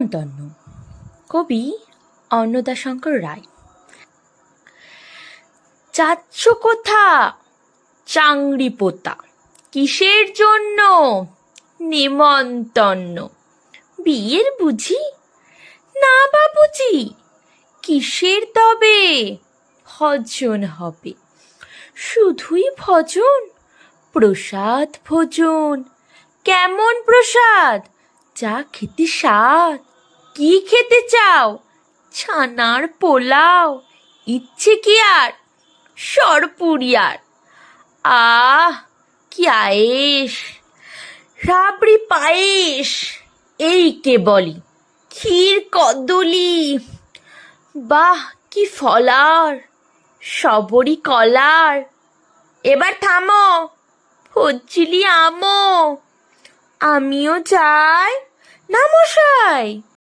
তন্ন। কবি অন্নদাশঙ্কর রায়। যাচ্ছ কোথা চাংড়ি পোতা, কিসের জন্য নেমন্তন্ন? বিয়ের বুঝি? না বাবুজি, কিসের তবে ভজন হবে? শুধুই ভজন, প্রসাদ ভোজন। কেমন প্রসাদ? যা খেতে স্বাদ। কি খেতে চাও? ছানার পোলাও, ইচ্ছে কি আর সরপুরিয়ার? আহ কি আয়েস! রাবড়ি পায়েস এই কে বলি, ক্ষীর কদলি, বাহ কি ফলার, সবরি কলার। এবার থামো, ফজ্জিলি আমো, আমিও যাই। না মশাই,